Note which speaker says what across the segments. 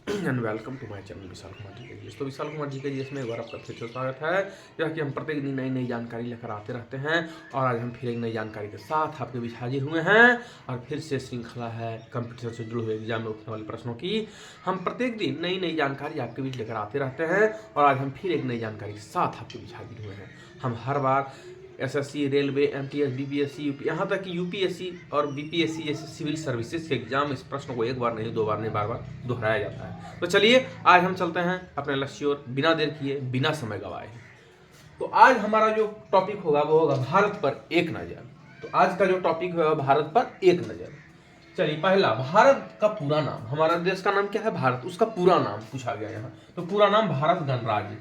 Speaker 1: And welcome to my channel Vishal Kumar ji के। तो विशाल कुमार जी के जी इसमें एक बार आपका फिर से स्वागत है। जैसा कि हम प्रत्येक दिन नई नई जानकारी लेकर आते रहते हैं और आज हम फिर एक नई जानकारी के साथ आपके बीच हाजिर हुए हैं और फिर से श्रृंखला है कंप्यूटर से जुड़े हुए एग्जाम में उठने वाले प्रश्नों की। हम प्रत्येक दिन नई नई जानकारी आपके बीच लेकर आते रहते हैं और आज हम फिर एक नई जानकारी के साथ आपके बीच हाजिर हुए हैं। हम हर बार SSC, railway, MTS, BPSC, UP, यहाँ तक कि यूपीएससी और बीपीएससी जैसे सिविल सर्विसेज के एग्जाम इस प्रश्न को एक बार नहीं, दो बार नहीं, बार बार दोहराया जाता है। तो चलिए आज हम चलते हैं अपने लक्ष्य की ओर बिना देर किए, बिना समय गवाए। तो आज हमारा जो टॉपिक होगा वो होगा भारत पर एक नजर। तो आज का जो टॉपिक होगा भारत पर एक नजर। चलिए पहला, भारत का पूरा नाम, हमारा देश का नाम क्या है? भारत। उसका पूरा नाम पूछा गया यहाँ। तो पूरा नाम भारत गणराज्य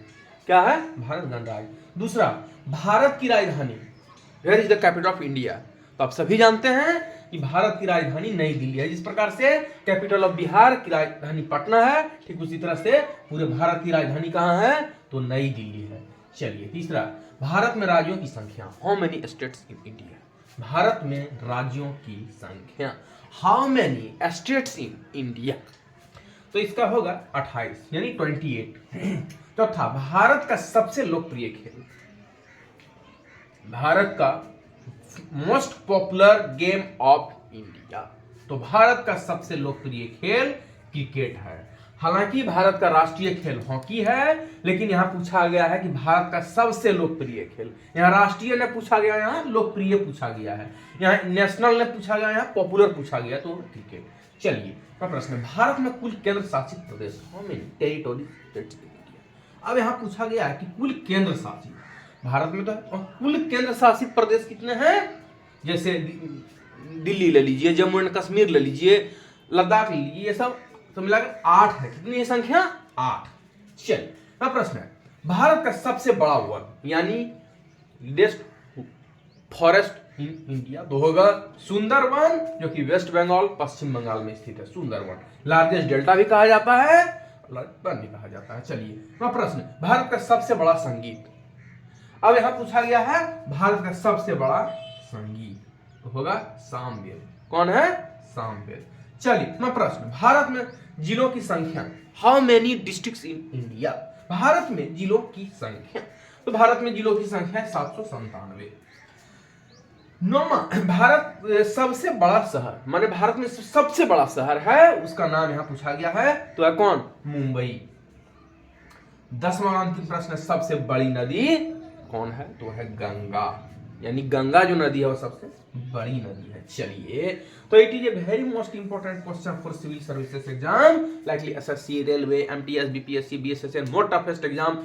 Speaker 1: क्या है? भारत गणराज्य। दूसरा, भारत की राजधानी, where is the capital of India? तो आप सभी जानते हैं कि भारत की राजधानी नई दिल्ली है। जिस प्रकार से कैपिटल ऑफ बिहार की राजधानी पटना है, ठीक उसी तरह से पूरे भारत की राजधानी कहाँ है? तो नई दिल्ली है। चलिए तीसरा, भारत में राज्यों की संख्या, how many states in India? Bharat में राज्यों की संख्या, how many states in India? तो इसका होगा 28 यानी 28। चौथा, भारत का सबसे लोकप्रिय खेल, भारत का most popular game of India. तो भारत का सबसे लोकप्रिय खेल क्रिकेट है। हालांकि भारत का राष्ट्रीय खेल हॉकी है, लेकिन यहां पूछा गया है कि भारत का सबसे लोकप्रिय खेल। यहां राष्ट्रीय ने पूछा गया, यहां लोकप्रिय पूछा गया है, यहां नेशनल ने पूछा गया, यहां पॉपुलर पूछा गया। तो क्रिकेट। चलिए प्रश्न है, भारत में कुल केंद्र शासित प्रदेश, how many territory states in India? अब यहां पूछा गया है कि कुल केंद्र शासित, भारत में तो है, और कुल केंद्र शासित प्रदेश कितने हैं? जैसे दिल्ली ले लीजिए, जम्मू एंड कश्मीर ले लीजिए, लद्दाख ले लीजिए, ये सब तो मिलाकर 8 है। कितनी है संख्या? 8। चलिए अब प्रश्न है, भारत का सबसे बड़ा वन यानी लेटेस्ट फॉरेस्ट इन इंडिया तो होगा सुंदरवन, जो कि वेस्ट बंगाल, पश्चिम बंगाल में स्थित है। सुंदरवन लार्जेस्ट डेल्टा भी कहा जाता है, वन भी कहा जाता है। चलिए प्रश्न, भारत का सबसे बड़ा संगीत। अब यहां पूछा गया है भारत का सबसे बड़ा संगीत, तो होगा सामवेद। कौन है? सामवेद। चलिए प्रश्न, भारत में जिलों की संख्या, how many districts in India? Bharat में जिलों की संख्या, तो भारत में जिलों की संख्या 797। नौवां, भारत सबसे बड़ा शहर, माने भारत में सबसे बड़ा शहर है, उसका नाम यहां पूछा गया है, तो है कौन? मुंबई। 10वां अंतिम प्रश्न, सबसे बड़ी नदी कौन है? तो है गंगा, यानी गंगा जो नदी है वो सबसे बड़ी नदी है। चलिए, तो it is a very most important question for civil services exam likely SSC, railway, MTS, BPSC, BSS and more toughest exam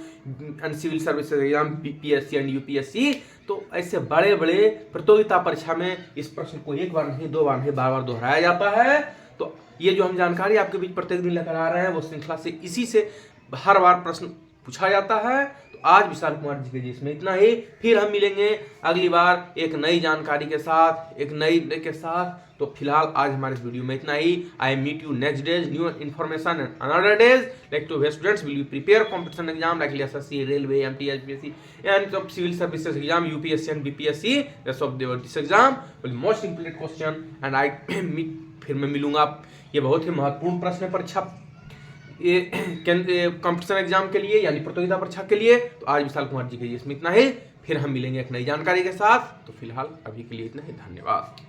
Speaker 1: and civil services exam BPSC and UPSC. तो ऐसे बड़े बड़े प्रतियोगिता परीक्षा में इस प्रश्न को एक बार नहीं, दो बार नहीं, बार बार दोहराया जाता है। तो ये जो हम जानकारी आपके बीच प्रत्येक दिन लेकर आ रहे हैं वो श्रृंखला से इसी से हर बार प्रश्न पूछा जाता है। तो आज विशाल कुमार जी के जी इसमें इतना ही। फिर हम मिलेंगे अगली बार एक नई जानकारी के साथ, एक नई के साथ। तो फिलहाल आज हमारे इस वीडियो में इतना ही। I meet you next days, new information and another days. Like to students will you prepare competition exam like SSC, railway, MTS, BPSC and civil services exam, UPSC and BPSC. Rest of this exam will most important question and I फिर मैं मिलूंगा। ये बहुत ही महत्वपूर्ण प्रश्न है परीक्षा, ये कंपटीशन एग्जाम के लिए यानी प्रतियोगिता परीक्षा के लिए। तो आज विशाल कुमार जी के इसमें इतना ही। फिर हम मिलेंगे एक नई जानकारी के साथ। तो फिलहाल अभी के लिए इतना ही, धन्यवाद।